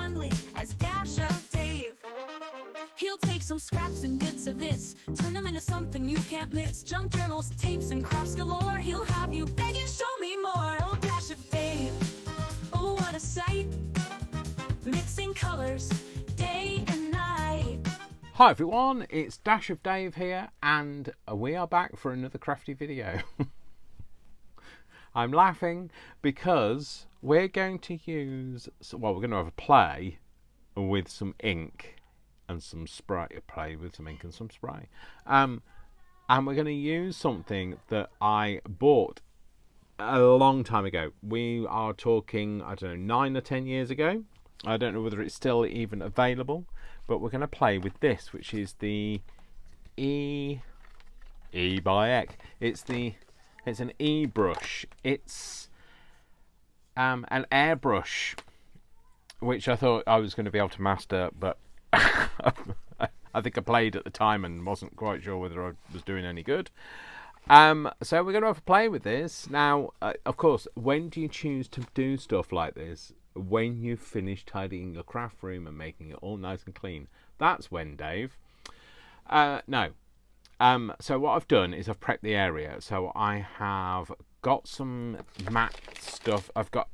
friendly as Dash of Dave. He'll take some scraps and bits of this, turn them into something you can't miss. Junk journals, tapes, and crafts galore. He'll have you begging, show me more. Oh, Dash of Dave, oh, what a sight. Mixing colors, day and night. Hi everyone, it's Dash of Dave here, and we are back for another crafty video. I'm laughing because we're going to use, well, we're going to have a play with some ink and some spray. Play with some ink and some spray. And we're going to use something that I bought a long time ago. We are talking, I don't know, 9 or 10 years ago. I don't know whether it's still even available, but we're going to play with this, which is the E by X. It's an airbrush. It's an airbrush, which I thought I was going to be able to master, but I think I played at the time and wasn't quite sure whether I was doing any good. So we're going to have a play with this. Now, of course, when do you choose to do stuff like this? When you've finished tidying your craft room and making it all nice and clean. That's when, Dave. No. So what I've done is I've prepped the area. So I have got some mat stuff. I've got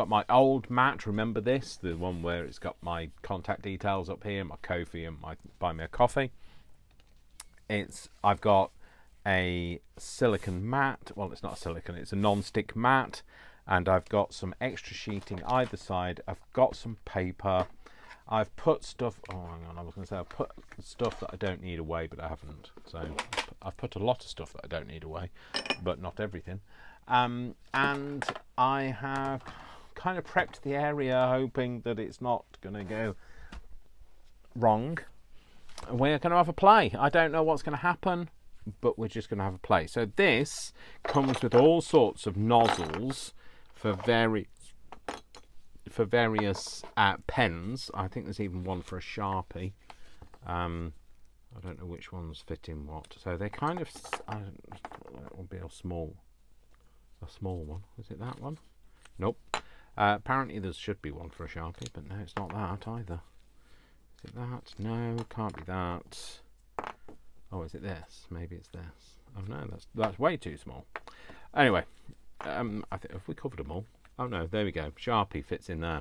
my old mat. Remember this? The one where it's got my contact details up here, my Ko-fi and my buy me a coffee. I've got a silicone mat. Well, it's not a silicone. It's a non-stick mat. And I've got some extra sheeting either side. I've got some paper. I've put stuff, oh hang on, I was going to say I've put stuff that I don't need away, but I haven't. So I've put a lot of stuff that I don't need away, but not everything. And I have kind of prepped the area, hoping that it's not going to go wrong. We're going to have a play. I don't know what's going to happen, but we're just going to have a play. So this comes with all sorts of nozzles for various pens. I think there's even one for a Sharpie. I don't know which ones fit in what. So they kind of, that will be a small one. Is it that one? Nope. Apparently there should be one for a Sharpie, but no, it's not that either. Is it that? No, can't be that. Oh, is it this? Maybe it's this. Oh no, that's way too small. Anyway, I think have we covered them all? Oh no, there we go. Sharpie fits in there.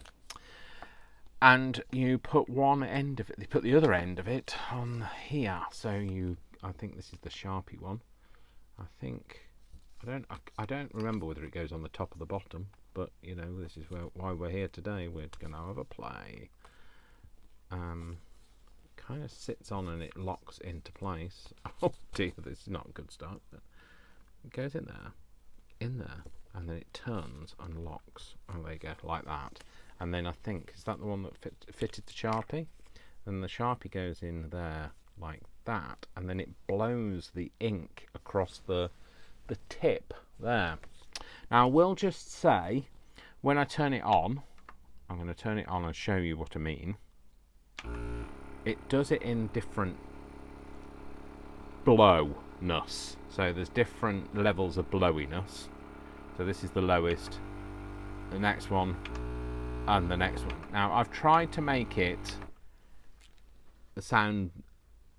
And you put one end of it. You put the other end of it on here. So I think this is the Sharpie one. I don't remember whether it goes on the top or the bottom. But you know, this is why we're here today. We're going to have a play. Kind of sits on and it locks into place. Oh dear, this is not a good start. But it goes in there, and then it turns and locks. Oh, there you go, like that. And then I think, is that the one that fitted the Sharpie? Then the Sharpie goes in there like that, and then it blows the ink across the tip there. Now, we'll just say, when I turn it on, I'm going to turn it on and show you what I mean. It does it in different blowness. So there's different levels of blowiness. So this is the lowest, the next one, and the next one. Now I've tried to make it sound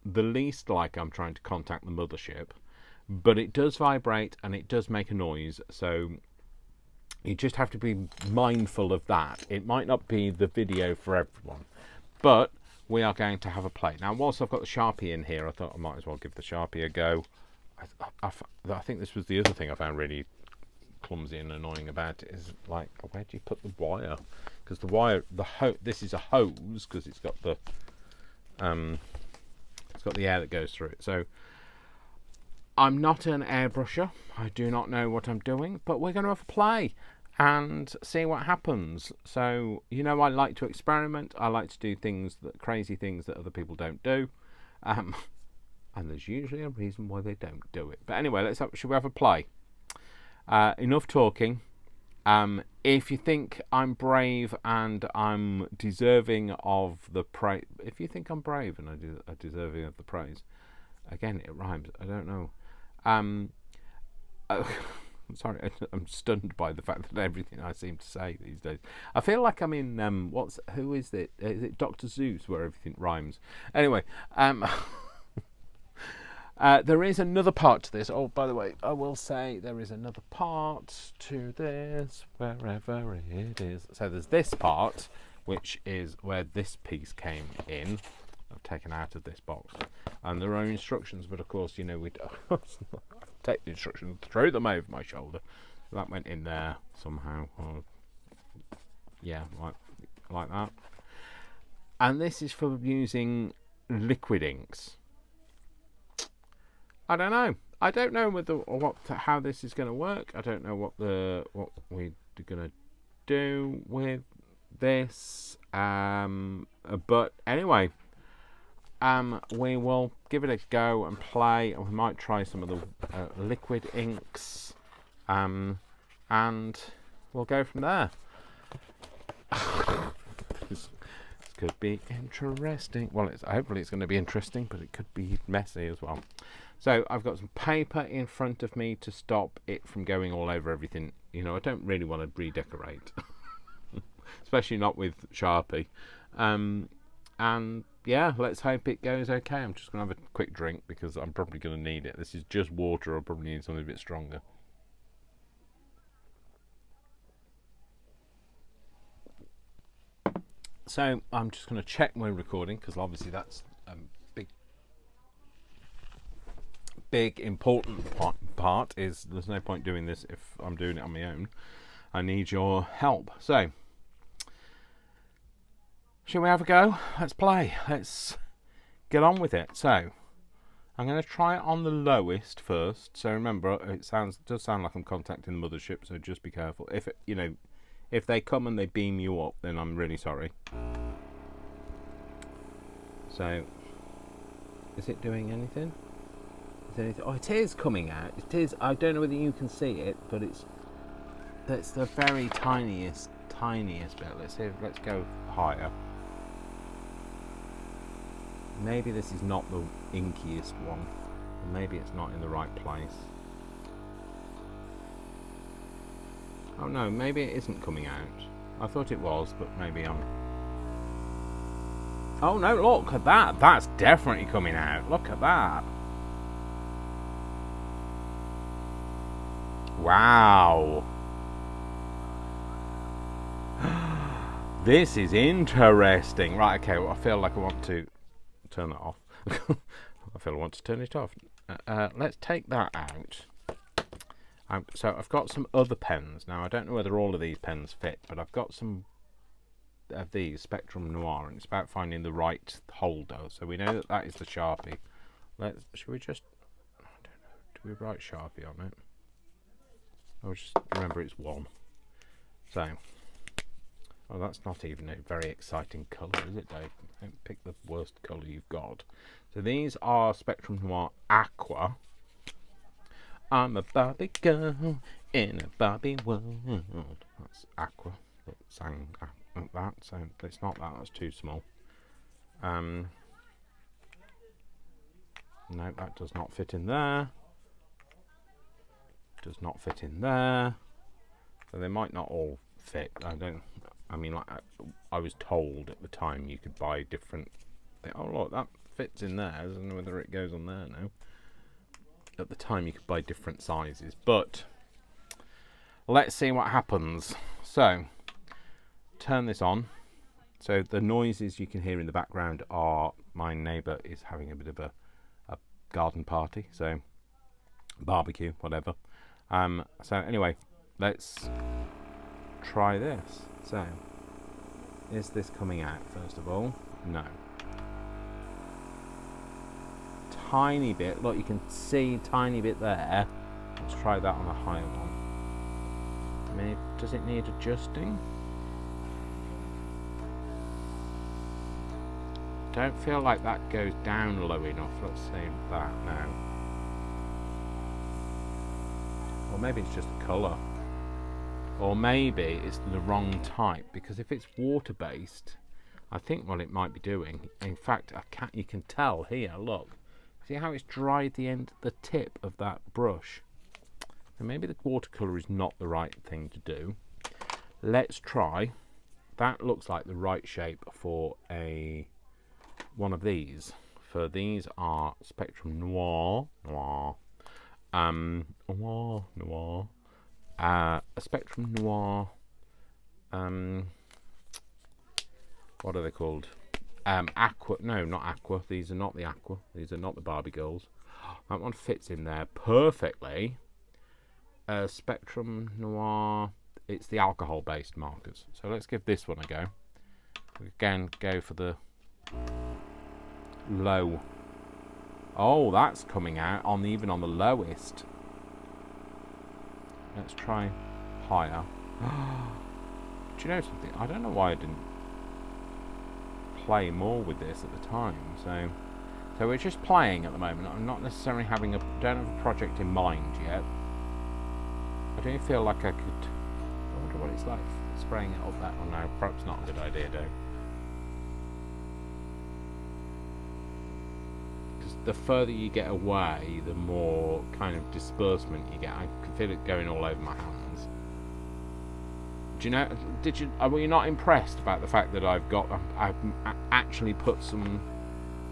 the least like I'm trying to contact the mothership, but it does vibrate and it does make a noise. So you just have to be mindful of that. It might not be the video for everyone, but we are going to have a play. Now, whilst I've got the Sharpie in here, I thought I might as well give the Sharpie a go. I think this was the other thing I found really clumsy and annoying about it, is like, where do you put the wire? Because the wire, this is a hose, because it's got the air that goes through it. So I'm not an airbrusher. I do not know what I'm doing, but we're going to have a play and see what happens. So, you know, I like to experiment. I like to do crazy things that other people don't do. And there's usually a reason why they don't do it. But anyway, should we have a play? Enough talking. If you think I'm brave and I'm deserving of the praise, if you think I'm brave and I'm deserving of the praise, again, it rhymes. I don't know. I'm sorry, I'm stunned by the fact that everything I seem to say these days. I feel like I'm in who is it? Is it Dr. Seuss where everything rhymes? Anyway, there is another part to this. Oh, by the way, I will say there is another part to this, wherever it is. So there's this part, which is where this piece came in. I've taken out of this box, and there are instructions, but of course, you know, we take the instructions, throw them over my shoulder. That went in there somehow. Or, yeah, like that. And this is for using liquid inks. I don't know. I don't know how this is going to work. I don't know what we're going to do with this. But anyway. We will give it a go and play, and we might try some of the liquid inks, and we'll go from there. This could be interesting. Well, hopefully it's going to be interesting, but it could be messy as well. So I've got some paper in front of me to stop it from going all over everything. You know, I don't really want to redecorate, especially not with Sharpie. And yeah, let's hope it goes okay. I'm just going to have a quick drink because I'm probably going to need it. This is just water. I'll probably need something a bit stronger. So I'm just going to check we're recording, because obviously that's a big important part. Is there's no point doing this if I'm doing it on my own. I need your help. So shall we have a go? Let's play. Let's get on with it. So I'm going to try it on the lowest first. So remember, it does sound like I'm contacting the mothership. So just be careful. If they come and they beam you up, then I'm really sorry. So is it doing anything? Oh, it is coming out. It is. I don't know whether you can see it, but that's the very tiniest bit. Let's go higher. Maybe this is not the inkiest one. Or maybe it's not in the right place. Oh no, maybe it isn't coming out. I thought it was, but maybe I'm... Oh no, look at that. That's definitely coming out. Look at that. Wow. This is interesting. Right, okay, well, I feel like I want to turn that off. I feel I want to turn it off. Let's take that out. So I've got some other pens. Now, I don't know whether all of these pens fit, but I've got some of these, Spectrum Noir, and it's about finding the right holder. So we know that is the Sharpie. Should we just... I don't know. Do we write Sharpie on it? I'll just remember it's 1. So... Oh, that's not even a very exciting colour, is it, Dave? Don't pick the worst colour you've got. So these are Spectrum Noir Aqua. I'm a Barbie girl in a Barbie world. That's Aqua. It sang like that, so it's not that. That's too small. No, that does not fit in there. Does not fit in there. So they might not all fit. I mean, like I was told at the time you could buy different... Oh, look, that fits in there. I don't know whether it goes on there now. At the time you could buy different sizes. But let's see what happens. So, turn this on. So the noises you can hear in the background are my neighbour is having a bit of a garden party. So, barbecue, whatever. So anyway, let's try this. So, is this coming out first of all? No. Tiny bit. Look, you can see tiny bit there. Let's try that on a higher one. I mean, does it need adjusting? Don't feel like that goes down low enough. Let's see that now. Or maybe it's just the colour. Or maybe it's the wrong type, because if it's water-based, I think what it might be doing, in fact, you can tell here, look. See how it's dried the tip of that brush? And maybe the watercolour is not the right thing to do. Let's try. That looks like the right shape for one of these. For these are Spectrum Noir, a Spectrum Noir. What are they called? Aqua. No, not Aqua. These are not the Aqua. These are not the Barbie girls. That one fits in there perfectly. Spectrum Noir. It's the alcohol-based markers. So let's give this one a go. Again, go for the low. Oh, that's coming out on even on the lowest. Let's try higher. Do you know something? I don't know why I didn't play more with this at the time. So we're just playing at the moment. I'm not necessarily don't have a project in mind yet. I do feel like I could. I wonder what it's like spraying it up that. Oh no, perhaps not a good idea, though. Because the further you get away, the more kind of disbursement you get. I can feel it going all over my hands. Do you know? Were you not impressed about the fact that I've actually put some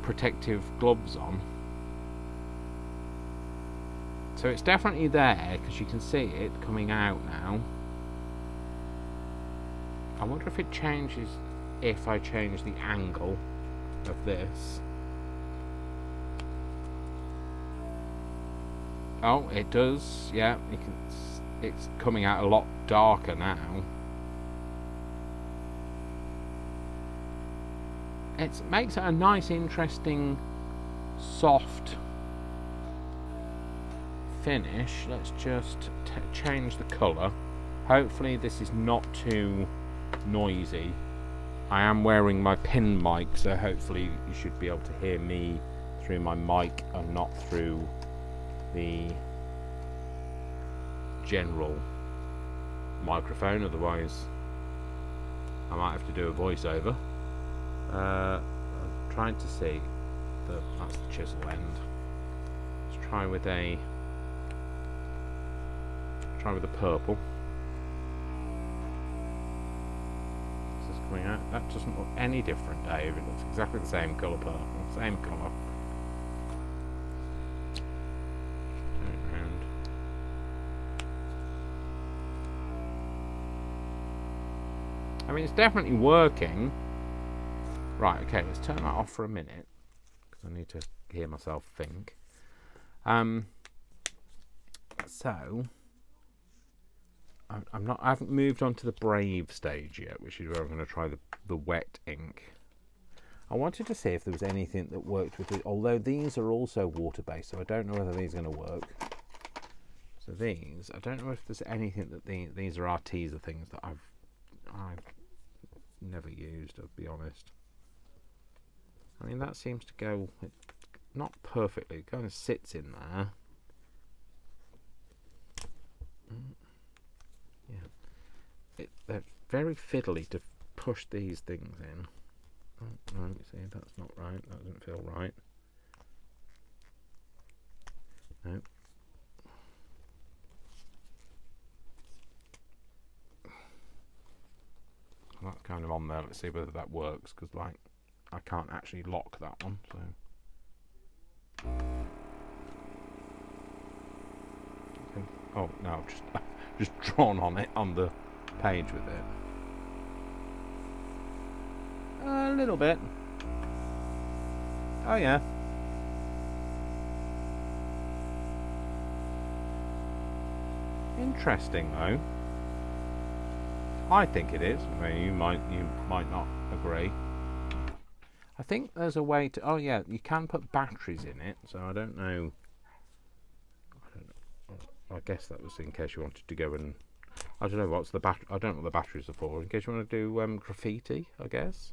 protective gloves on? So it's definitely there because you can see it coming out now. I wonder if it changes if I change the angle of this. Oh, it does. Yeah, it's coming out a lot darker now. It makes it a nice, interesting, soft finish. Let's just change the colour. Hopefully this is not too noisy. I am wearing my pin mic, so hopefully you should be able to hear me through my mic and not through the general microphone. Otherwise I might have to do a voiceover. I'm trying to see that's the chisel end. Let's try with a purple. This is coming out. That doesn't look any different, Dave. It looks exactly the same colour purple. Same colour. Turn it around. I mean, it's definitely working. Right, okay, let's turn that off for a minute because I need to hear myself think. So I haven't moved on to the Brave stage yet, which is where I'm going to try the wet ink. I wanted to see if there was anything that worked with it, although these are also water-based, so I don't know whether these are going to work. So these, I don't know if there's anything that these are our teaser things that I've never used, I'll be honest. I mean, that seems to go not perfectly. It kind of sits in there. Yeah, they're very fiddly to push these things in. Oh, no, you see, that's not right. That doesn't feel right. No. That's kind of on there. Let's see whether that works, because like I can't actually lock that one. So. Oh no, I've just drawn on it on the page with it. A little bit. Oh yeah. Interesting though. I think it is. I mean, you might not agree. I think there's a way to. Oh yeah, you can put batteries in it. So I don't know. I guess that was in case you wanted to go and. I don't know what's the battery. I don't know what the batteries are for. In case you want to do graffiti, I guess.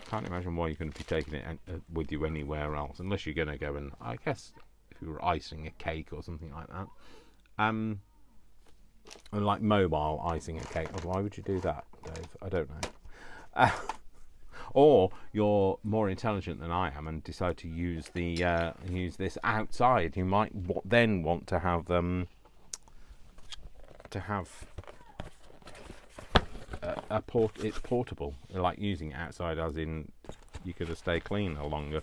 Can't imagine why you're going to be taking it with you anywhere else, unless you're going to go and. I guess if you were icing a cake or something like that. And like mobile icing a cake. Oh, why would you do that, Dave? I don't know. Or you're more intelligent than I am and decide to use this outside. You might then want to have to have it's portable, like using it outside, as in you could have stayed cleaner longer.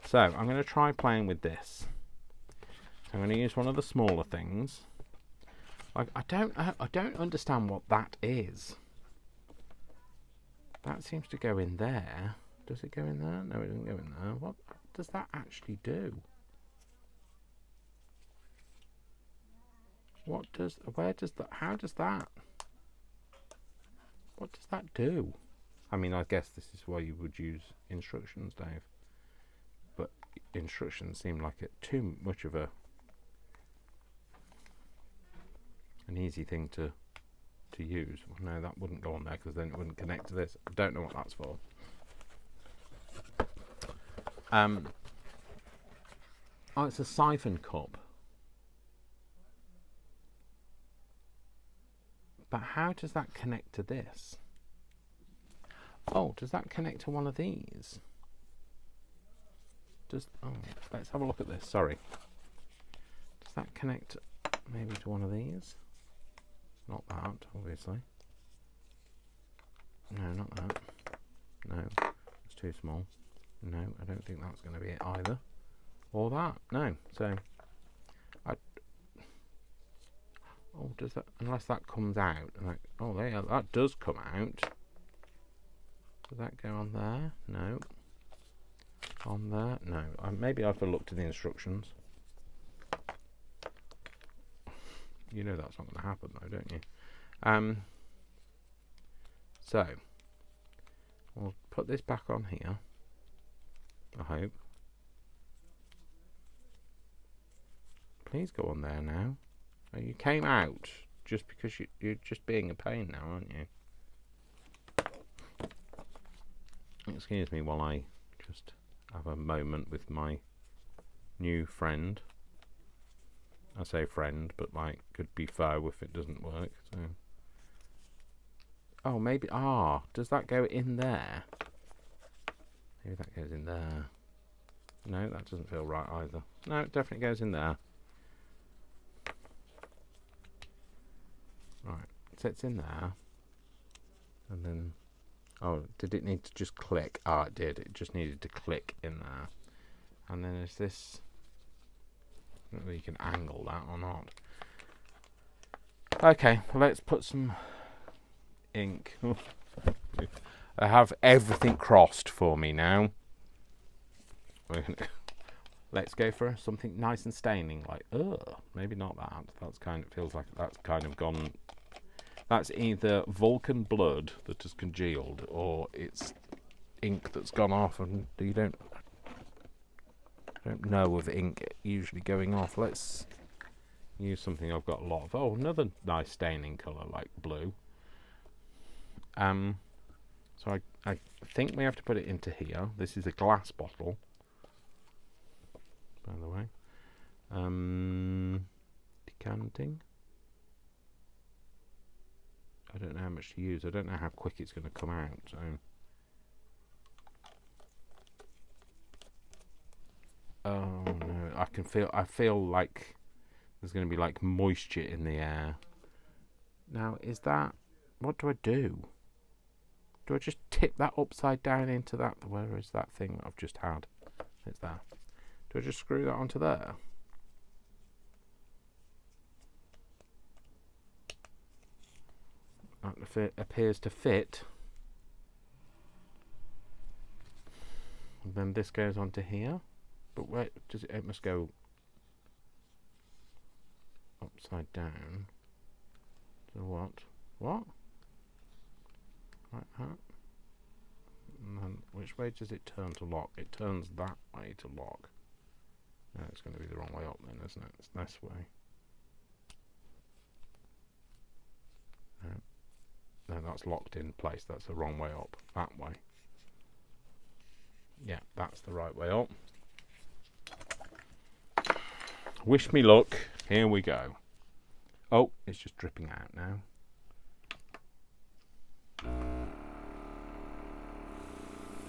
So I'm going to try playing with this. So I'm going to use one of the smaller things. Like I don't understand what that is. That seems to go in there. Does it go in there? No, it doesn't go in there. What does that actually do? Where does that, how does that, what does that do? I mean, I guess this is why you would use instructions, Dave. But instructions seem like too much of an easy thing to use. Well, no, that wouldn't go on there because then it wouldn't connect to this. I don't know what that's for. Oh, it's a siphon cup. But how does that connect to this? Oh, does that connect to one of these? Oh, let's have a look at this. Sorry. Does that connect maybe to one of these? Not that, obviously. No, not that. No, it's too small. No, I don't think that's going to be it either. Or that. No. So, oh, does that? Unless that comes out. Oh, there. That does come out. Does that go on there? No. On there? No. Maybe I've looked at the instructions. You know that's not going to happen, though, don't you? So we'll put this back on here. I hope. Please go on there now. Oh, you came out just because you're just being a pain now, aren't you? Excuse me while I just have a moment with my new friend. I say friend, but like could be foe if it doesn't work. So, oh, maybe. Does that go in there? Maybe that goes in there. No, that doesn't feel right either. No, it definitely goes in there. Right, so it's in there, and then. Oh, did it need to just click? It did. It just needed to click in there, and then is this. I don't know if you can angle that or not. Okay, let's put some ink. I have everything crossed for me now. Let's go for something nice and staining, like maybe not that. Feels like that's kind of gone. That's either Vulcan blood that has congealed, or it's ink that's gone off, and you don't know of ink usually going off. Let's use something I've got a lot of. Oh, another nice staining colour like blue. So I think we have to put it into here. This is a glass bottle, by the way. Decanting. I don't know how much to use. I don't know how quick it's going to come out. So. Oh no! I feel like there's going to be like moisture in the air. Now, is that? What do I do? Do I just tip that upside down into that? Where is that thing that I've just had? It's there. Do I just screw that onto there? That appears to fit. And then this goes onto here. But where does it? It must go upside down. So what? What? Like that. And then which way does it turn to lock? It turns that way to lock. No, it's going to be the wrong way up then, isn't it? It's this way. No, that's locked in place. That's the wrong way up. That way. Yeah, that's the right way up. Wish me luck. Here we go. Oh, it's just dripping out now.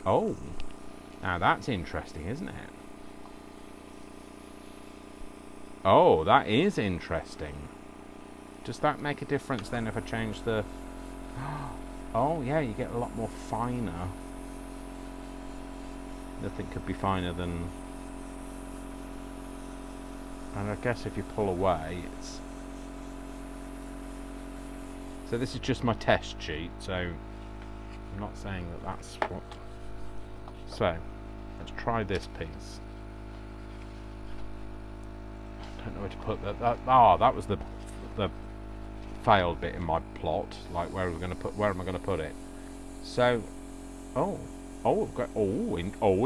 Oh, now that's interesting, isn't it? Oh, that is interesting. Does that make a difference then if I change the... Oh, yeah, you get a lot more finer. Nothing could be finer than... And I guess if you pull away, it's... So this is just my test sheet, so I'm not saying that that's what... So, let's try this piece. I don't know where to put that. That was the failed bit in my plot. Like, where am I going to put it? So,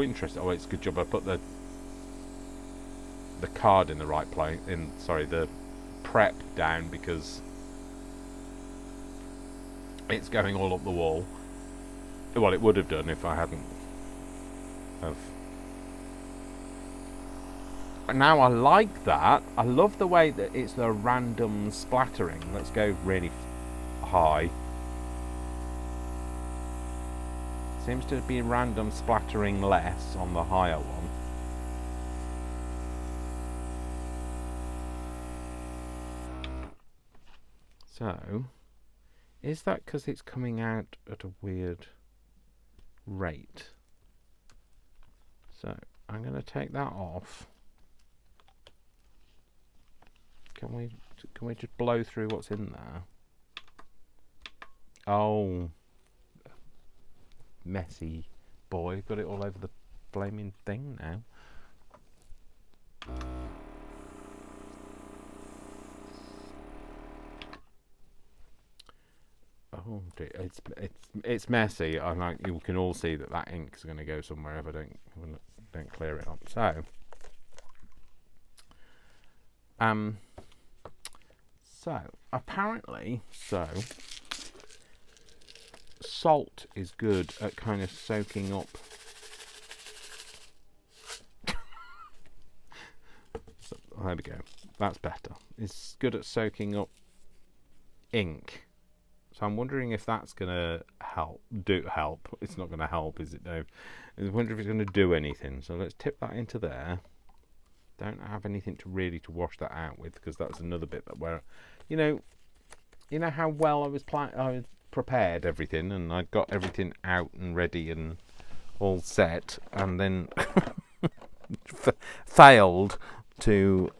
interesting. Oh, it's a good job I put the card in the right place. The prep down, because it's going all up the wall. Well, it would have done if I hadn't have. Now I like that. I love the way that it's the random splattering. Let's go really high. Seems to be random splattering less on the higher one. So, is that because it's coming out at a weird rate? So, I'm going to take that off. Can we just blow through what's in there? Oh, messy boy, got it all over the blaming thing now. Oh dear, it's messy. I like, you can all see that ink's going to go somewhere if I don't clear it up. So, apparently, salt is good at kind of soaking up. So, there we go. That's better. It's good at soaking up ink. So I'm wondering if that's going to help. It's not going to help, is it? No. I wonder if it's going to do anything. So let's tip that into there. Don't have anything to wash that out with, because that's another bit that where, you know how well I was prepared everything, and I got everything out and ready and all set, and then failed to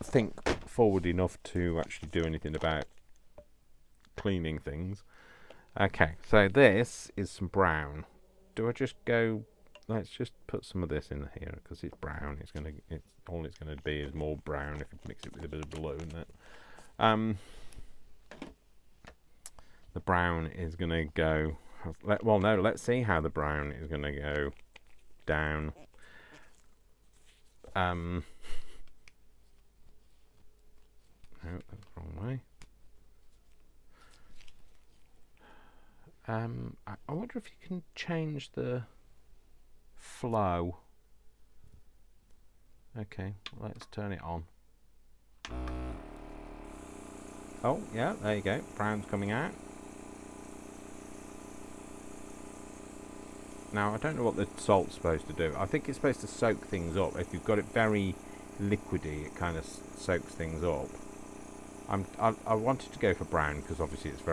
think forward enough to actually do anything about cleaning things. Okay, so this is some brown. Do I just go? Let's just put some of this in here, because it's brown. All it's gonna be is more brown if you mix it with a bit of blue, isn't it? The brown is gonna go. Well, no. Let's see how the brown is gonna go down. No, that's the wrong way. I wonder if you can change the flow. Okay, let's turn it on. Oh, yeah, there you go. Brown's coming out. Now, I don't know what the salt's supposed to do. I think it's supposed to soak things up. If you've got it very liquidy, it kind of soaks things up. I wanted to go for brown because obviously it's a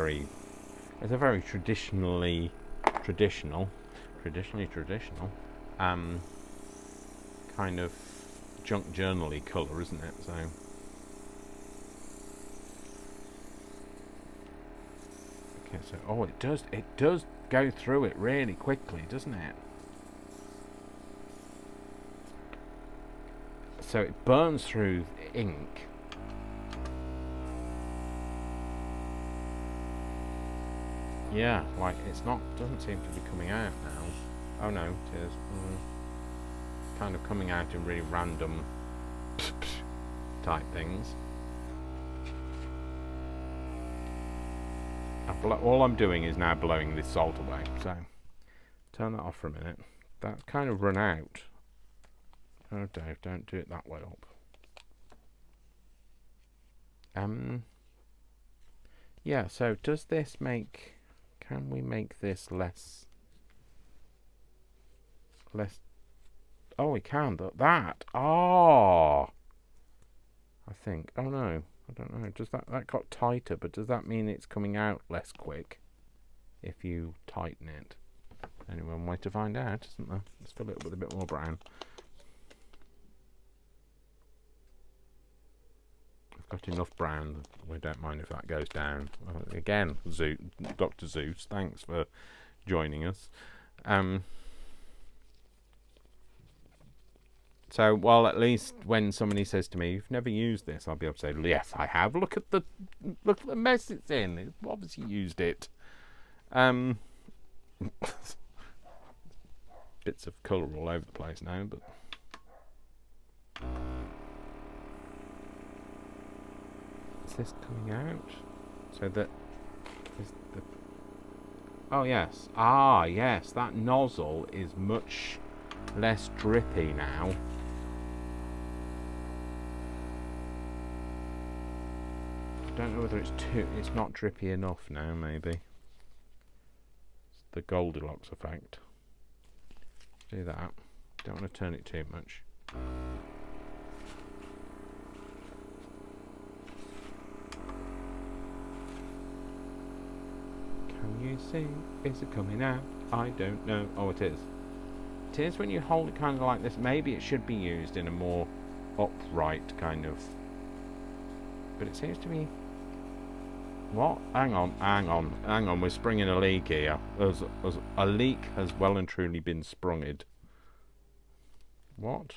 very traditional kind of junk journal-y colour, isn't it? So okay, so it does go through it really quickly, doesn't it? So it burns through the ink. Yeah, like doesn't seem to be coming out now. Oh no, it is. Kind of coming out in really random type things. All I'm doing is now blowing this salt away. So, turn that off for a minute. That's kind of run out. Oh Dave, don't do it that way up. Yeah, so does this make... Can we make this less... Oh, we can. That. Oh! I think. Oh no, I don't know. Does that got tighter? But does that mean it's coming out less quick if you tighten it? Only one way to find out, isn't there? Let's fill it with a bit more brown. I've got enough brown. We don't mind if that goes down. Again, Dr. Zeus, thanks for joining us. So, well, at least when somebody says to me, "You've never used this," I'll be able to say, "Yes, I have. Look at the mess it's in. It's obviously used it." Bits of colour all over the place now, but is this coming out? So that is the. Oh yes, yes, that nozzle is much less drippy now. I don't know whether it's not drippy enough now, maybe. It's the Goldilocks effect. Do that. Don't want to turn it too much. Can you see? Is it coming out? I don't know. Oh, it is. It is when you hold it kind of like this. Maybe it should be used in a more upright kind of. But it seems to be. What? Hang on. We're springing a leak here. As a leak has well and truly been sprunged. What?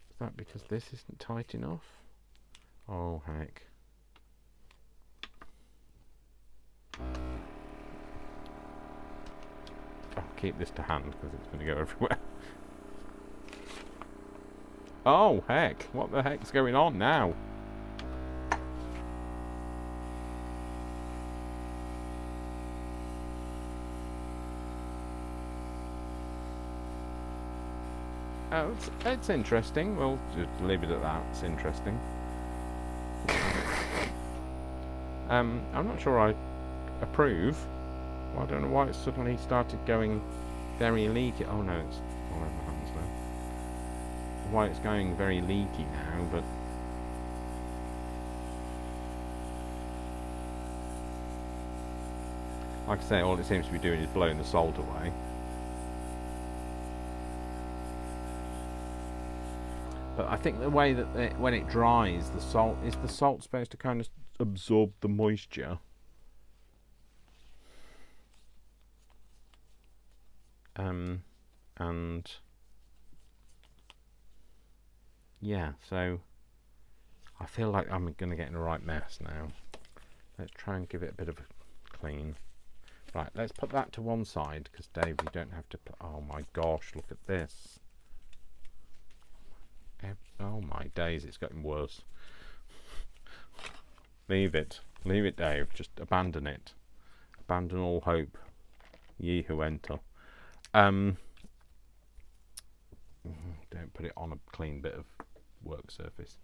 Is that because this isn't tight enough? Oh, heck. I'll keep this to hand because it's going to go everywhere. Oh, heck. What the heck's going on now? Oh, it's interesting. We'll just leave it at that. It's interesting. I'm not sure I approve. Well, I don't know why it suddenly started going very leaky. Oh no, it's all over my hands now. Why it's going very leaky now, but like I say, all it seems to be doing is blowing the salt away. But I think the way that when it dries, the salt supposed to kind of absorb the moisture. And yeah, so I feel like I'm going to get in a right mess now. Let's try and give it a bit of a clean. Right, let's put that to one side because Dave, you don't have to. Oh my gosh, look at this. Oh my days, it's getting worse. Leave it, Dave. Just abandon it. Abandon all hope, ye who enter. Don't put it on a clean bit of work surface.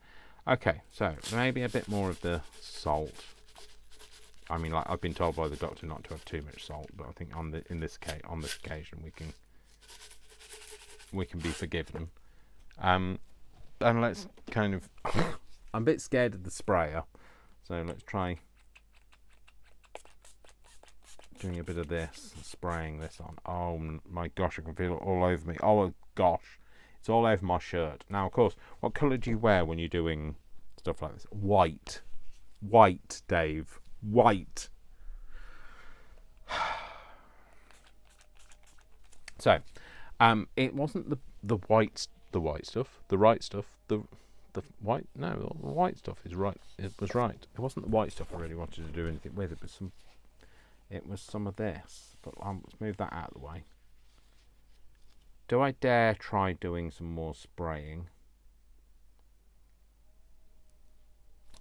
Okay, so maybe a bit more of the salt. I mean, like I've been told by the doctor not to have too much salt, but I think on this occasion we can be forgiven. And let's kind of. I'm a bit scared of the sprayer, so let's try doing a bit of this, spraying this on. Oh my gosh, I can feel it all over me. Oh gosh, it's all over my shirt. Now, of course, what colour do you wear when you're doing stuff like this? White, Dave, white. So, it wasn't the white stuff, the right stuff, the white. No, the white stuff is right. It was right. It wasn't the white stuff I really wanted to do anything with. It was some of this. But let's move that out of the way. Do I dare try doing some more spraying?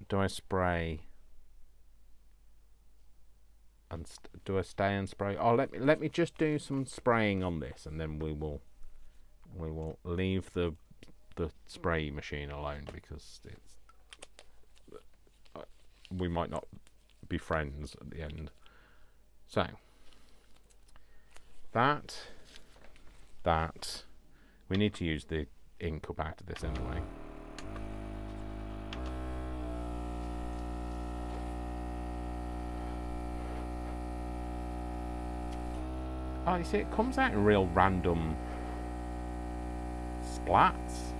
Do I spray? And do I stay and spray? Oh, let me just do some spraying on this, and then we will leave the spray machine alone because we might not be friends at the end. So that we need to use the ink up out of this anyway. Oh, you see, it comes out in real random splats.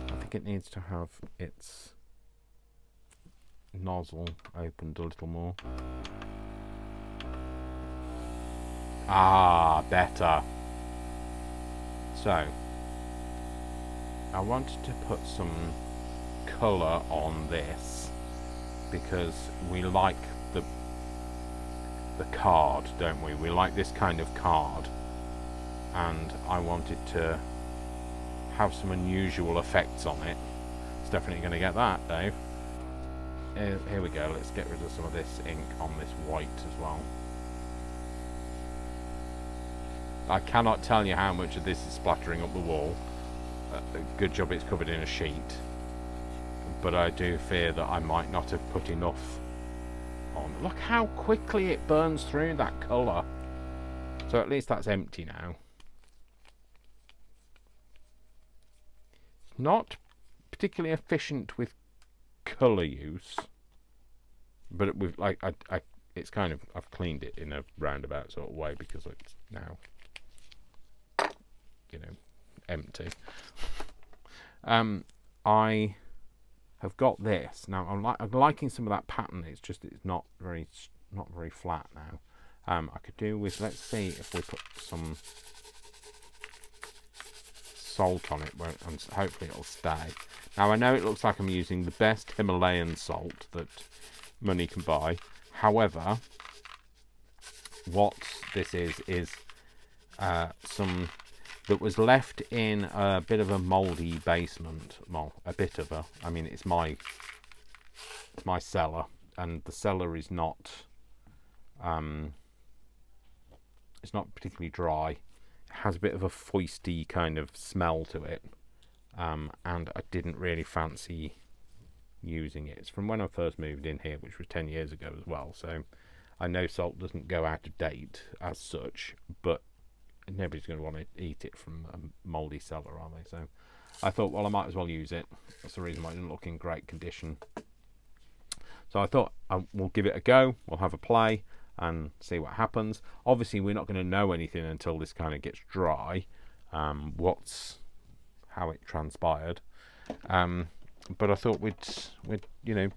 I think it needs to have its nozzle opened a little more. Ah, better. So, I wanted to put some colour on this because we like the card, don't we? We like this kind of card, and I wanted to have some unusual effects on it. It's definitely going to get that, Dave. Here we go. Let's get rid of some of this ink on this white as well. I cannot tell you how much of this is splattering up the wall. Good job it's covered in a sheet. But I do fear that I might not have put enough on. Look how quickly it burns through that colour. So at least that's empty now. Not particularly efficient with colour use. But with it's kind of, I've cleaned it in a roundabout sort of way because it's now, you know, empty. I have got this now. I'm liking some of that pattern. It's just it's not very flat now. I could do with, let's see if we put some salt on it, and hopefully it'll stay. Now I know it looks like I'm using the best Himalayan salt that money can buy. However, what this is some that was left in a bit of a mouldy basement. Well, a bit of a, I mean, it's my cellar, and the cellar is not it's not particularly dry. It has a bit of a foisty kind of smell to it, and I didn't really fancy using it. It's from when I first moved in here, which was 10 years ago as well, so I know salt doesn't go out of date as such, but nobody's going to want to eat it from a mouldy cellar, are they? So I thought, well, I might as well use it. That's the reason why it didn't look in great condition. So I thought we'll give it a go. We'll have a play and see what happens. Obviously, we're not going to know anything until this kind of gets dry, how it transpired. But I thought we'd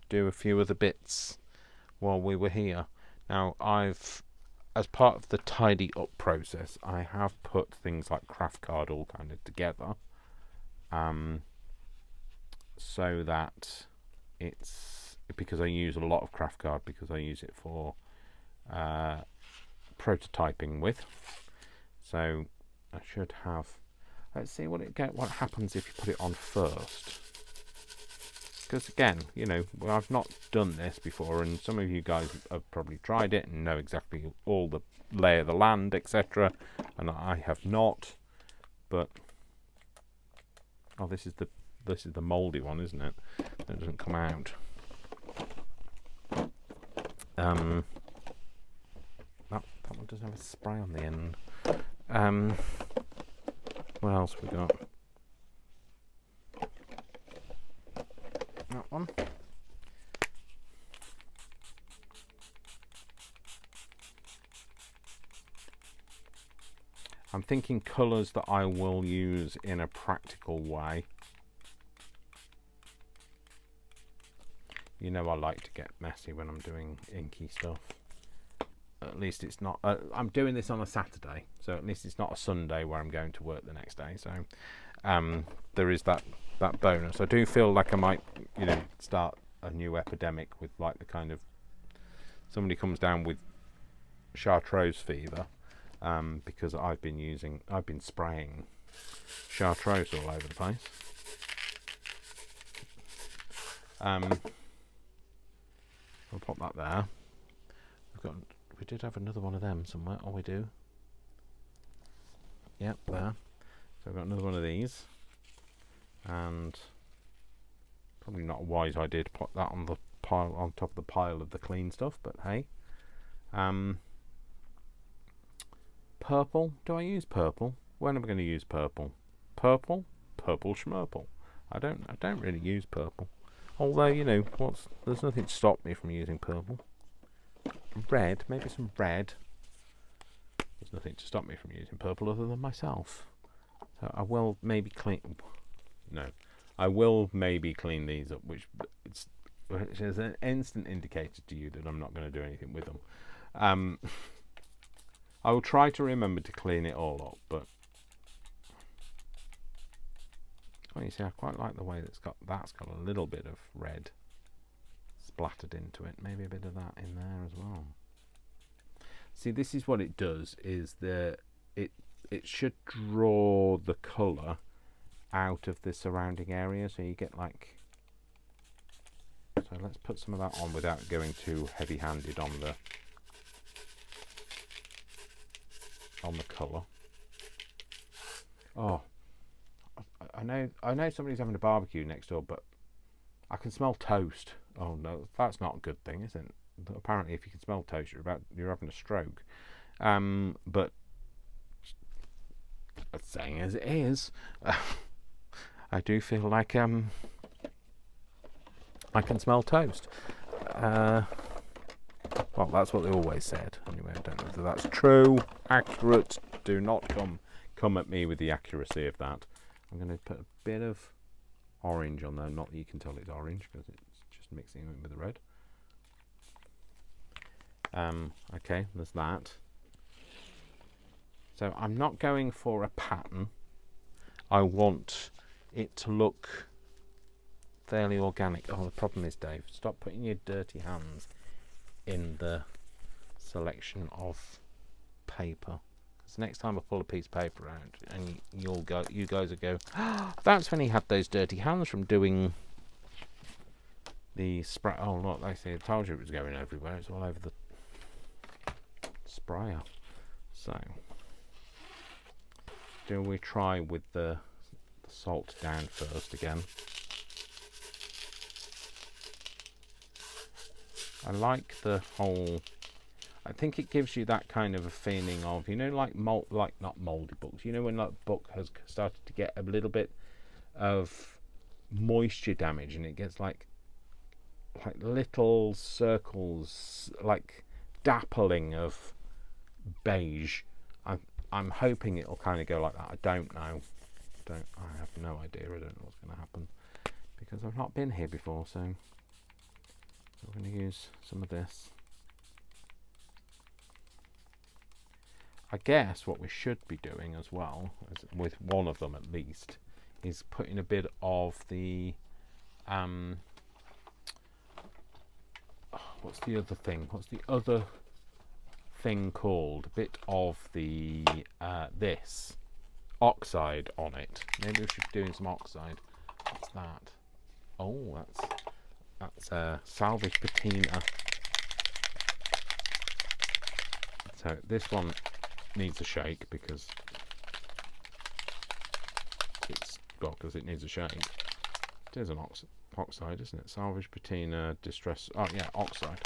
do a few other bits while we were here. Now as part of the tidy up process, I have put things like craft card all kind of together, so that it's, because I use a lot of craft card because I use it for prototyping with. So I should have. Let's see what happens if you put it on first. Because again, I've not done this before, and some of you guys have probably tried it and know exactly all the lay of the land, etc. And I have not. But this is the mouldy one, isn't it? That doesn't come out. That one does have a spray on the end. What else we got? That one. I'm thinking colours that I will use in a practical way. I like to get messy when I'm doing inky stuff. At least it's not. I'm doing this on a Saturday, so at least it's not a Sunday where I'm going to work the next day. So there is that bonus. I do feel like I might, start a new epidemic with like the kind of, somebody comes down with Chartreuse fever, because I've been spraying Chartreuse all over the place. I'll pop that there. We did have another one of them somewhere. Oh, we do. Yep, there. So I've got another one of these, and probably not a wise idea to put that on the pile, on top of the pile of the clean stuff, but hey. Purple. Do I use purple? When am I going to use purple? Purple schmurple. I don't really use purple. Although, you know, there's nothing to stop me from using purple. Red, maybe some red. There's nothing to stop me from using purple other than myself. So I will maybe clean... No. I will maybe clean these up, which is an instant indicator to you that I'm not going to do anything with them. I will try to remember to clean it all up, but... Oh, you see, I quite like the way that's got a little bit of red splattered into it. Maybe a bit of that in there as well. See, this is what it does, is it should draw the colour out of the surrounding area, so you get like... So let's put some of that on without going too heavy-handed on the colour. Oh, I know somebody's having a barbecue next door, but I can smell toast. Oh no, that's not a good thing, is it? Apparently, if you can smell toast, you're having a stroke. But saying as it is, I do feel like I can smell toast. Well, that's what they always said. Anyway, I don't know whether that's true, accurate. Do not come at me with the accuracy of that. I'm going to put a bit of orange on there. Not that you can tell it's orange because it's just mixing it with the red. Okay, there's that. So I'm not going for a pattern. I want it to look fairly organic. Oh, the problem is, Dave, stop putting your dirty hands in the selection of paper. Because next time I pull a piece of paper out, and you guys will go, oh, that's when he had those dirty hands from doing the spray. Oh look, they say I told you it was going everywhere. It's all over the sprayer. So, do we try with the salt down first again? I like the whole... I think it gives you that kind of a feeling of, you know, like not mouldy books. You know, when like a book has started to get a little bit of moisture damage, and it gets like little circles, like dappling of beige. I'm hoping it'll kind of go like that. I don't know. I have no idea. I don't know what's going to happen because I've not been here before. So we're going to use some of this. I guess what we should be doing as well, with one of them at least, is putting a bit of the what's the other thing? What's the other thing called? A bit of the this oxide on it. Maybe we should be doing some oxide. What's that? Oh, that's salvage patina. So this one needs a shake because it needs a shake. It is an oxide, isn't it? Salvage patina, distress. Oh yeah, oxide.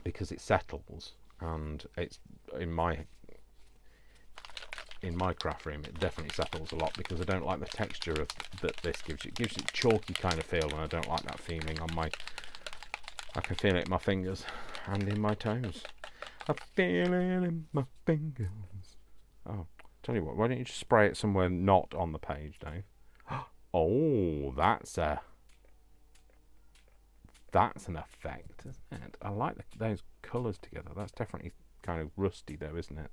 Because it settles, and it's in my craft room, it definitely settles a lot because I don't like the texture of that this gives you. It gives it a chalky kind of feel, and I don't like that feeling on my... I can feel it in my fingers and in my toes. I feel it in my fingers. Oh, tell you what, why don't you just spray it somewhere not on the page, Dave? Oh, that's an effect, isn't it? I like those colours together. That's definitely kind of rusty though, isn't it?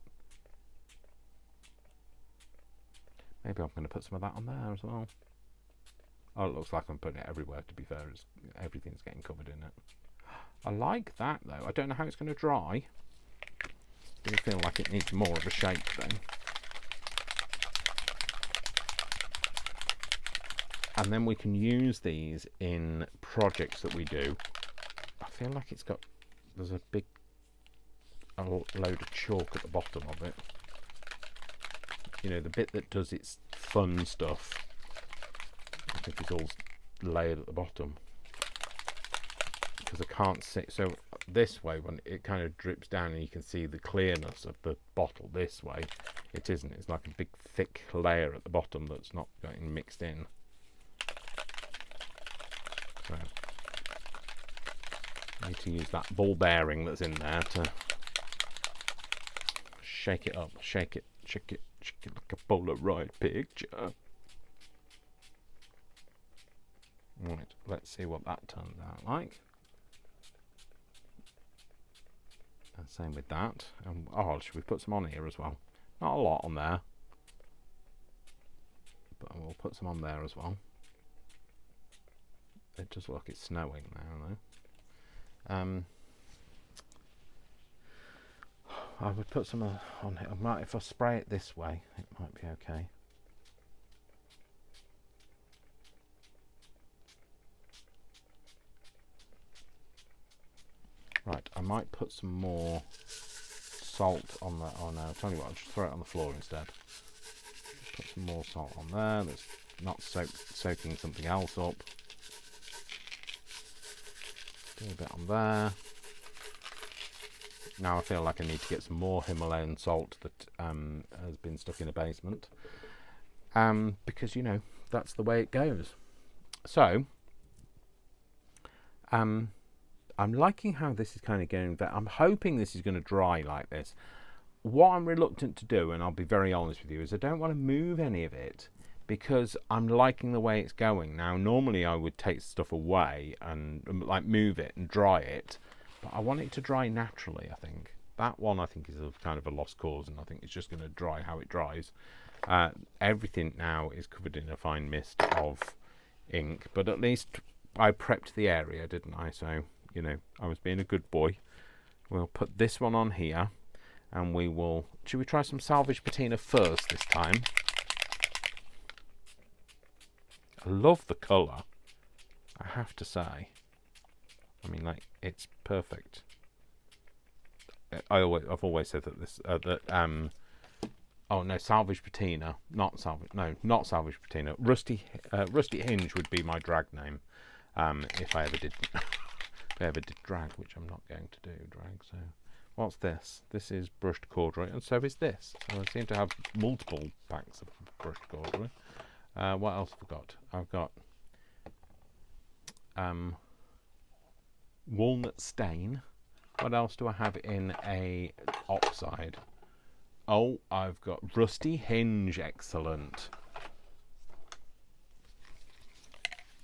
Maybe I'm going to put some of that on there as well. Oh, it looks like I'm putting it everywhere, to be fair. Everything's getting covered in it. I like that though. I don't know how it's going to dry. I do feel like it needs more of a shake though. And then we can use these in projects that we do. I feel like there's a load of chalk at the bottom of it. You know, the bit that does its fun stuff. I think it's all layered at the bottom. Because I can't see. So this way, when it kind of drips down and you can see the clearness of the bottle this way, it isn't. It's like a big thick layer at the bottom that's not getting mixed in. need to use that ball bearing that's in there to shake it up, shake it like a Polaroid picture. Right, let's see what that turns out like. And same with that. Oh, should we put some on here as well? Not a lot on there, but we'll put some on there as well. It does look like it's snowing now, though. I would put some on here. If I spray it this way, it might be okay. Right, I might put some more salt on that. Oh no, I'll tell you what, I'll just throw it on the floor instead. Just put some more salt on there that's not soaking something else up. Do a bit on there. Now I feel like I need to get some more Himalayan salt that has been stuck in a basement. Because, you know, that's the way it goes. So, I'm liking how this is kind of going. I'm hoping this is going to dry like this. What I'm reluctant to do, and I'll be very honest with you, is I don't want to move any of it because I'm liking the way it's going. Now, normally I would take stuff away and like move it and dry it, but I want it to dry naturally, I think. That one, I think, is kind of a lost cause, and I think it's just going to dry how it dries. Everything now is covered in a fine mist of ink, but at least I prepped the area, didn't I? So, you know, I was being a good boy. We'll put this one on here, and we will... Should we try some salvage patina first this time? I love the colour, I have to say. I mean, like, it's perfect. I've always said that this oh no, salvage patina, not salvage patina. Rusty hinge would be my drag name, if I ever did drag, which I'm not going to do drag. So, what's this? This is brushed corduroy, and so is this. So I seem to have multiple packs of brushed corduroy. What else have I got? I've got walnut stain. What else do I have in a oxide? Oh, I've got rusty hinge. Excellent.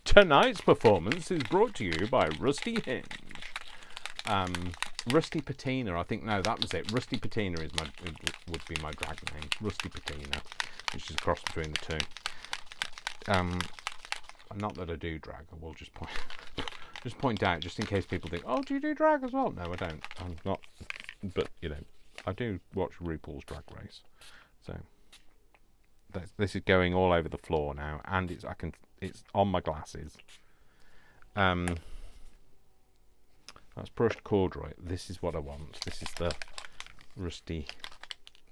Tonight's performance is brought to you by Rusty Hinge. Rusty patina, I think. No, that was it. Rusty patina would be my drag name. Rusty patina, which is a cross between the two. Not that I do drag. I will just point out, just in case people think, oh, do you do drag as well? No, I don't. I'm not. But you know, I do watch RuPaul's Drag Race. So this is going all over the floor now, and it's on my glasses. That's brushed corduroy. This is what I want. This is the rusty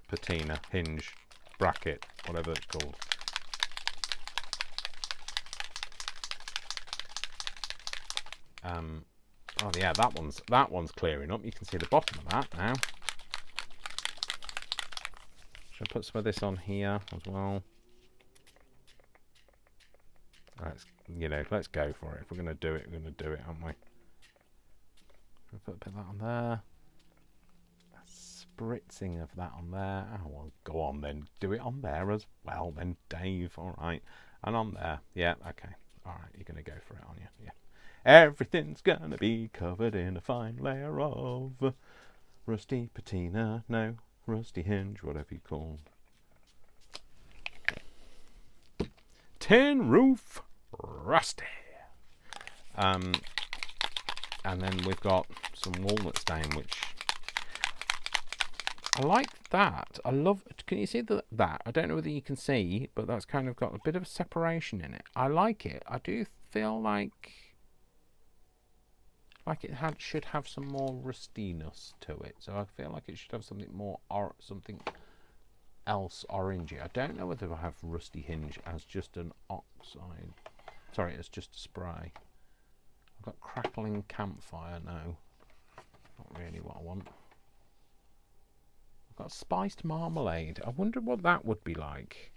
patina hinge bracket, whatever it's called. Oh yeah, that one's clearing up. You can see the bottom of that now. Should I put some of this on here as well? Let's go for it. If we're going to do it, we're going to do it, aren't we? We'll put a bit of that on there. A spritzing of that on there. Oh, well, go on then. Do it on there as well then, Dave. All right. And on there. Yeah, okay. All right, you're going to go for it, aren't you? Yeah. Everything's going to be covered in a fine layer of rusty patina. No, rusty hinge, whatever you call. Tin roof rusty. And then we've got some walnut stain, which I like that. I love. Can you see that? I don't know whether you can see, but that's kind of got a bit of a separation in it. I like it. I do feel like it should have some more rustiness to it. So I feel like it should have something more or something else orangey. I don't know whether I have rusty hinge as just an oxide. Sorry, it's just a spray. I've got crackling campfire. No, not really what I want. I've got spiced marmalade. I wonder what that would be like.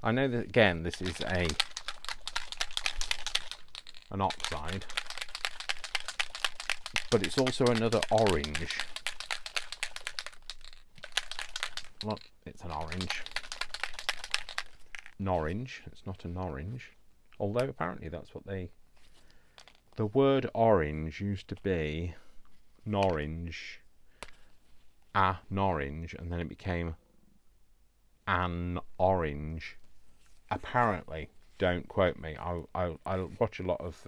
I know that again this is an oxide, but it's also another orange. Look, it's an orange. Orange. It's not an orange. Although apparently that's what they... The word orange used to be orange, orange, and then it became an orange. Apparently, don't quote me. I watch a lot of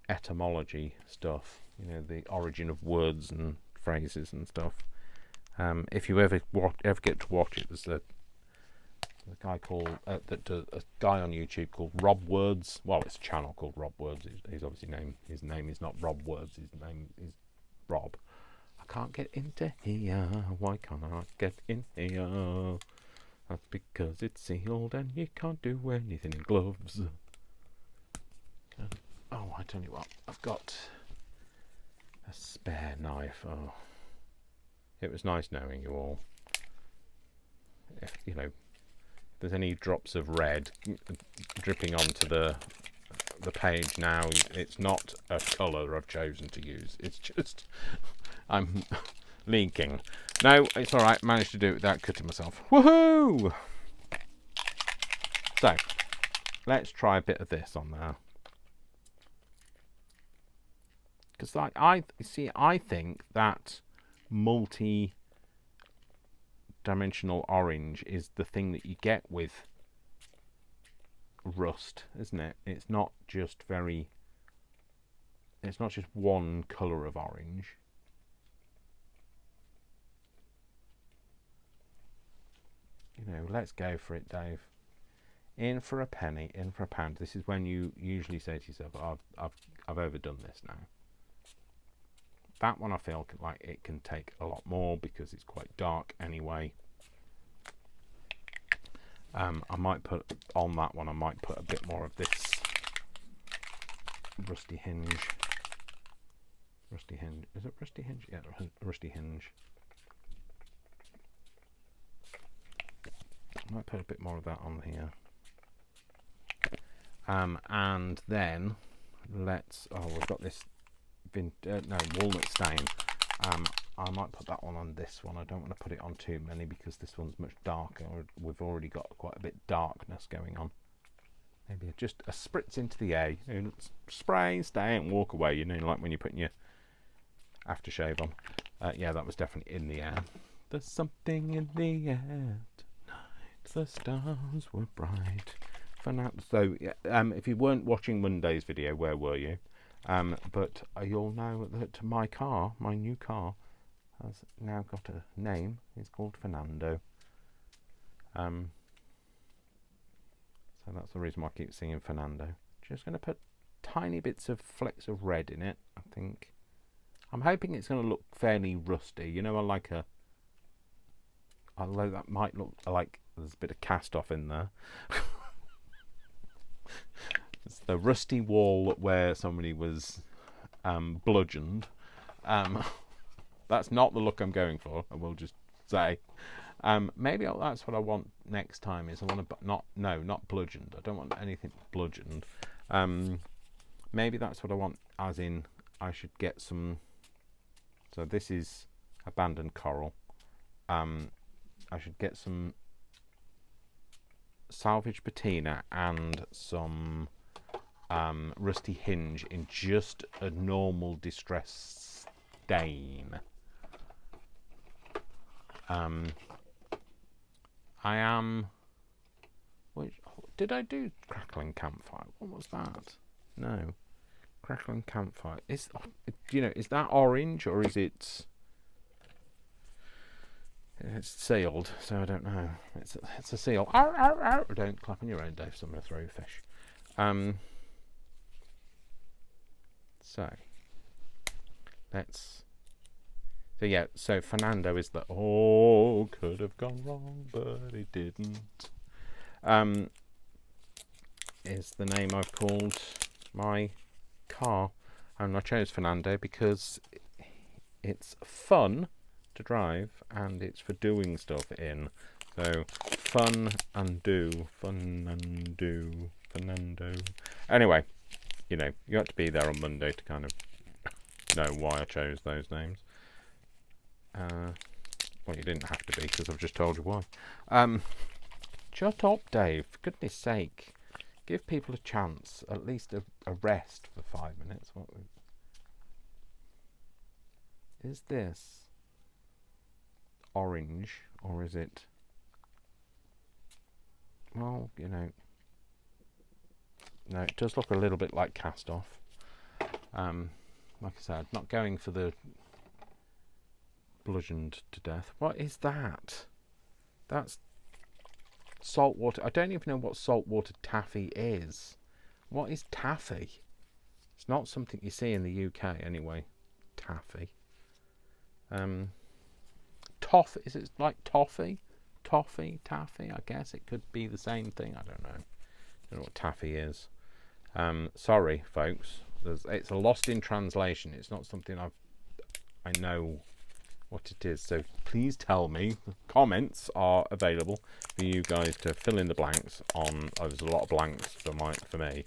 etymology stuff. You know, the origin of words and phrases and stuff. If you ever get to watch it, there's a guy called a guy on YouTube called Rob Words. Well, it's a channel called Rob Words. He's obviously his name is not Rob Words. His name is Rob. I can't get into here. Why can't I get in here? That's because it's sealed and you can't do anything in gloves. Oh, I tell you what, I've got a spare knife. Oh, it was nice knowing you all. If you know, there's any drops of red dripping onto the page now, it's not a colour I've chosen to use. It's just I'm leaking. No, it's all right. Managed to do it without cutting myself. Woohoo! So let's try a bit of this on there. Because like I think that multi-dimensional orange is the thing that you get with rust, isn't it? It's not just one colour of orange. You know, let's go for it, Dave. In for a penny, in for a pound. This is when you usually say to yourself, I've overdone this now. That one I feel like it can take a lot more because it's quite dark anyway. I might put on that one, I might put a bit more of this rusty hinge. Rusty hinge. Is it rusty hinge? Yeah, rusty hinge. I might put a bit more of that on here. And then let's... Oh, we've got this... walnut stain. I might put that one on this one. I don't want to put it on too many because this one's much darker. We've already got quite a bit of darkness going on. Maybe just a spritz into the air. You know, spray, stay and walk away. You know, like when you're putting your aftershave on. Yeah, that was definitely in the air. There's something in the air tonight. The stars were bright. For now, so yeah, if you weren't watching Monday's video, where were you? But you'll know that my new car, has now got a name. It's called Fernando. So that's the reason why I keep singing Fernando. Just going to put tiny bits of flecks of red in it, I think. I'm hoping it's going to look fairly rusty. You know, although that might look like there's a bit of cast off in there. It's the rusty wall where somebody was bludgeoned. That's not the look I'm going for, I will just say. Maybe that's what I want next time. Is I want to not bludgeoned. I don't want anything bludgeoned. Maybe that's what I want, as in I should get some. So this is abandoned coral. I should get some salvage patina and some rusty hinge in just a normal distress stain. I am. Did I do crackling campfire? What was that? No, crackling campfire. Is that orange or is it? It's sealed, so I don't know. It's a seal. Arr, arr, arr. Don't clap on your own, Dave. So I'm going to throw you a fish. So Fernando is the could have gone wrong, but it didn't. Is the name I've called my car, and I chose Fernando because it's fun to drive and it's for doing stuff in. So fun and do, Fernando. Anyway, you have to be there on Monday to kind of know why I chose those names. Well, you didn't have to be, because I've just told you why. Shut up, Dave. For goodness sake. Give people a chance. At least a rest for 5 minutes. What is this? Orange, or is it... Well, you know... No, it does look a little bit like cast off. Like I said, not going for the bludgeoned to death. What is that? That's saltwater. I don't even know what saltwater taffy is. What is taffy? It's not something you see in the UK anyway. Taffy. Toffee. Is it like toffee? Toffee? Taffy? I guess it could be the same thing. I don't know. I don't know what taffy is. Sorry, folks. It's lost in translation. It's not something I know what it is. So please tell me. Comments are available for you guys to fill in the blanks on. Oh, there's a lot of blanks for me,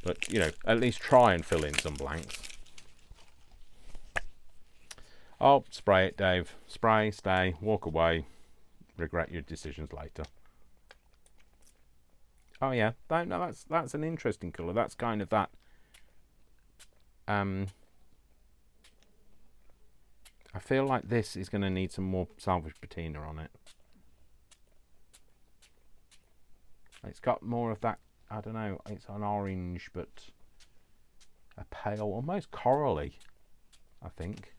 but you know, at least try and fill in some blanks. Oh, spray it, Dave. Spray, stay, walk away. Regret your decisions later. Oh yeah, no, that's an interesting colour. That's kind of that. I feel like this is going to need some more salvage patina on it. It's got more of that. I don't know. It's an orange, but a pale, almost corally, I think.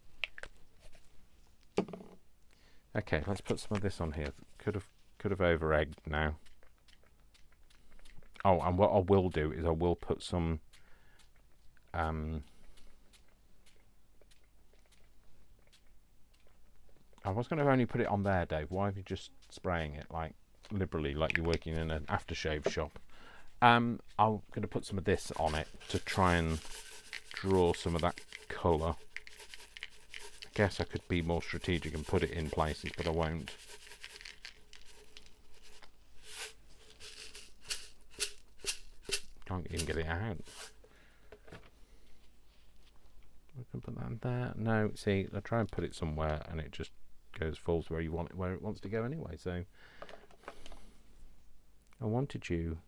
Okay, let's put some of this on here. Could have over-egged now. Oh, and what I will do is I will put some I was going to only put it on there, Dave. Why are you just spraying it like liberally, like you're working in an aftershave shop? I'm going to put some of this on it to try and draw some of that colour. I guess I could be more strategic and put it in places, but I won't. Can't even get it out. We can put that in there. No, see, I try and put it somewhere and it just falls where you want it, where it wants to go anyway. So I wanted you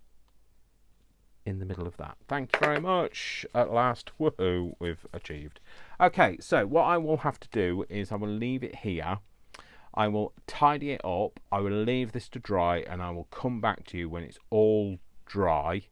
in the middle of that. Thank you very much. At last, woohoo, we've achieved. Okay, so what I will have to do is I will leave it here. I will tidy it up. I will leave this to dry and I will come back to you when it's all dry.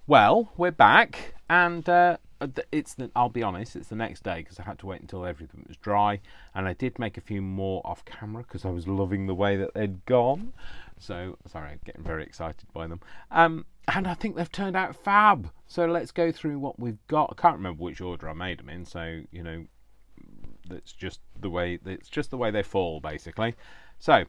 Well, we're back, and I'll be honest, it's the next day because I had to wait until everything was dry, and I did make a few more off camera because I was loving the way that they'd gone. So sorry, I'm getting very excited by them. And I think they've turned out fab. So let's go through what we've got. I can't remember which order I made them in, so you know, that's just the way they fall, basically. So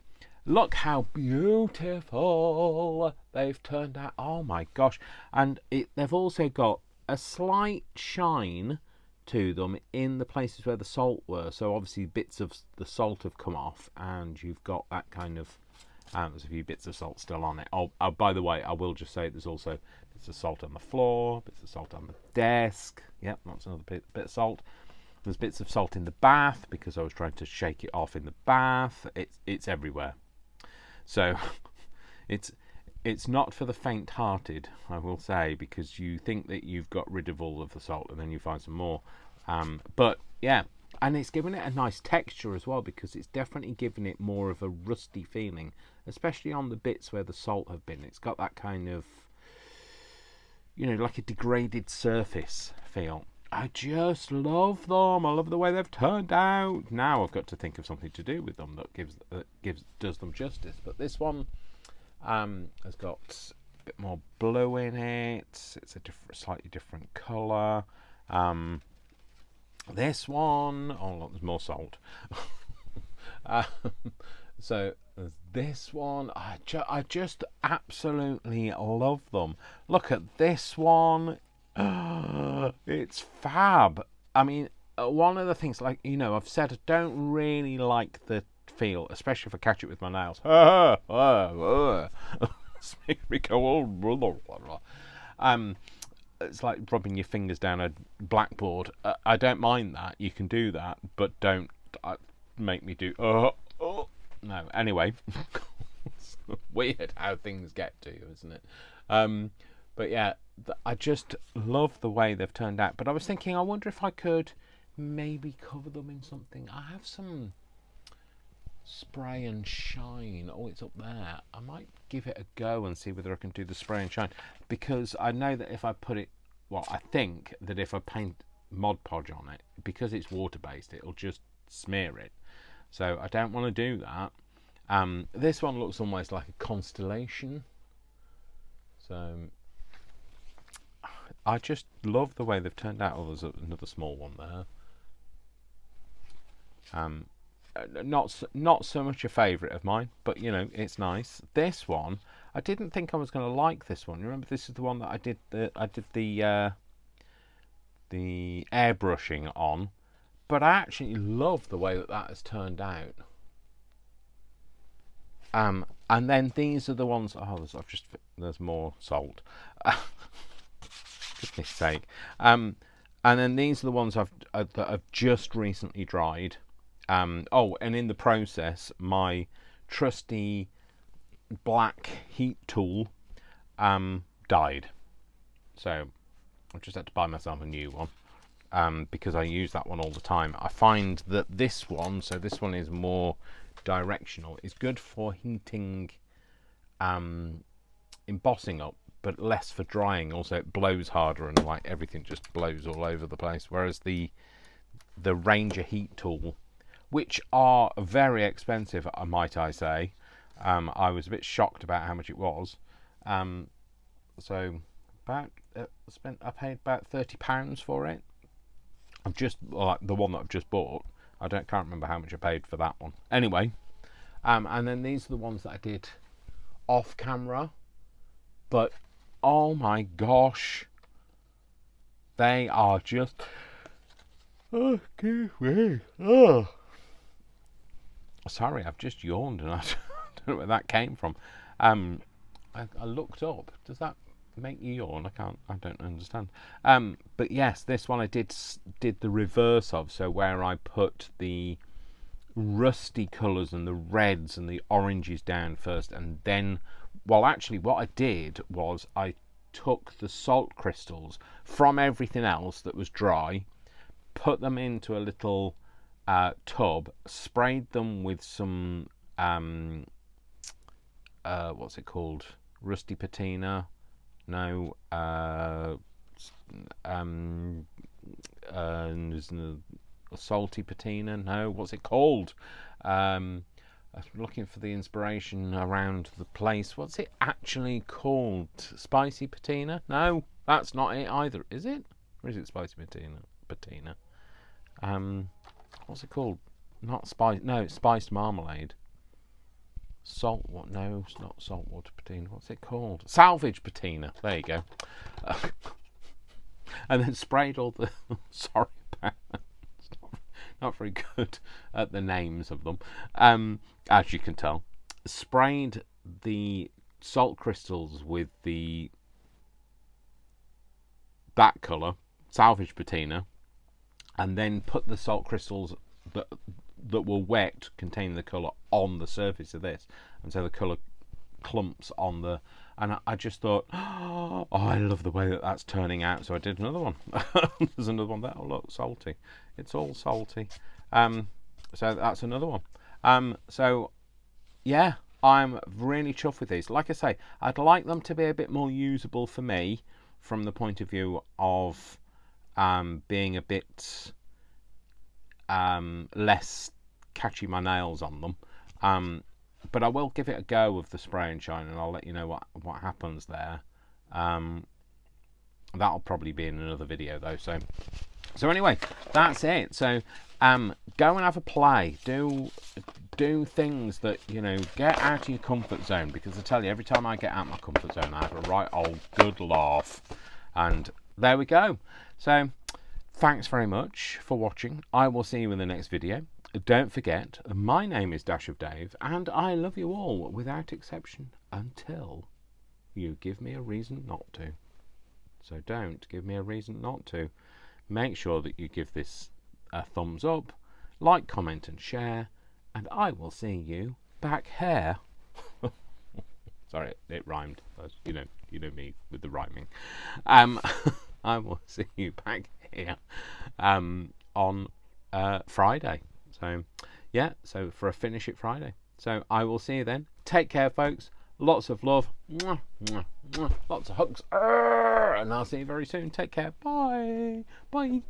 look how beautiful they've turned out. Oh my gosh. And they've also got a slight shine to them in the places where the salt were. So obviously bits of the salt have come off and you've got that kind of... there's a few bits of salt still on it. Oh, by the way, I will just say there's also bits of salt on the floor, bits of salt on the desk. Yep, that's another bit of salt. There's bits of salt in the bath because I was trying to shake it off in the bath. It's everywhere. So it's not for the faint-hearted, I will say, because you think that you've got rid of all of the salt and then you find some more. But yeah, and it's given it a nice texture as well because it's definitely given it more of a rusty feeling, especially on the bits where the salt have been. It's got that kind of, you know, like a degraded surface feel. I just love them. I love the way they've turned out. Now I've got to think of something to do with them that does them justice. But this one has got a bit more blue in it. It's a slightly different colour. This one, oh look, there's more salt. So there's this one. I just absolutely love them. Look at this one. It's fab. I mean, one of the things, like, you know, I've said I don't really like the feel, especially if I catch it with my nails. It's making me go all blah, blah, blah. it's like rubbing your fingers down a blackboard. I don't mind that. You can do that, but don't make me do. No. Anyway, it's weird how things get to you, isn't it? But yeah, I just love the way they've turned out. But I was thinking, I wonder if I could maybe cover them in something. I have some spray and shine. Oh, it's up there. I might give it a go and see whether I can do the spray and shine, because I know that if I put it, well, I think that if I paint Mod Podge on it, because it's water based, it'll just smear it. So I don't want to do that. This one looks almost like a constellation. So I just love the way they've turned out. Oh, there's another small one there. Not so much a favourite of mine, but you know, it's nice. This one, I didn't think I was going to like this one. You remember, this is the one that I did the airbrushing on, but I actually love the way that has turned out. And then these are the ones. Oh, there's more salt. Goodness sake. And then these are the ones that I've just recently dried. Oh, and in the process, my trusty black heat tool died. So I just had to buy myself a new one, because I use that one all the time. I find that this one, so this one is more directional, is good for heating, embossing up, but less for drying. Also, it blows harder and like everything just blows all over the place. Whereas the Ranger heat tool, which are very expensive, might I say. I was a bit shocked about how much it was. So I paid about £30 for it. I've just, like the one that I've just bought, can't remember how much I paid for that one. Anyway, and then these are the ones that I did off camera. But oh my gosh, they are just, oh, sorry, I've just yawned and I don't know where that came from. I looked up. Does that make you yawn? I don't understand. But yes, this one I did the reverse of. So where I put the rusty colours and the reds and the oranges down first, and then, well, actually what I did was I took the salt crystals from everything else that was dry, put them into a little tub, sprayed them with some what's it called, rusty patina, no, salty patina, no, what's it called? I was looking for the inspiration around the place. What's it actually called? Spicy patina? No, that's not it either, is it? Or is it spicy patina? What's it called? Not spice. No, it's spiced marmalade. Salt. What? No, it's not saltwater patina. What's it called? Salvage patina. There you go. And then sprayed all the. Sorry, not very good at the names of them. As you can tell, sprayed the salt crystals with that colour, salvage patina, and then put the salt crystals that were wet, containing the colour, on the surface of this, and so the colour clumps on the. And I just thought, oh, I love the way that's turning out. So I did another one. There's another one there. Oh, look, salty. It's all salty. So that's another one. So yeah, I'm really chuffed with these. Like I say, I'd like them to be a bit more usable for me, from the point of view of being a bit less catchy my nails on them. But I will give it a go with the spray and shine, and I'll let you know what happens there. That'll probably be in another video though. So anyway, that's it. So go and have a play. Do things that, you know, get out of your comfort zone, because I tell you, every time I get out of my comfort zone, I have a right old good laugh. And there we go. So thanks very much for watching. I will see you in the next video. Don't forget, my name is Dash of Dave, and I love you all without exception, until you give me a reason not to. So don't give me a reason not to. Make sure that you give this a thumbs up, like, comment and share, and I will see you back here. Sorry, it rhymed. You know me with the rhyming. I will see you back here on Friday. So yeah, so for a Finish It Friday. So I will see you then. Take care, folks. Lots of love. Mwah, mwah, mwah. Lots of hugs. And I'll see you very soon. Take care. Bye. Bye.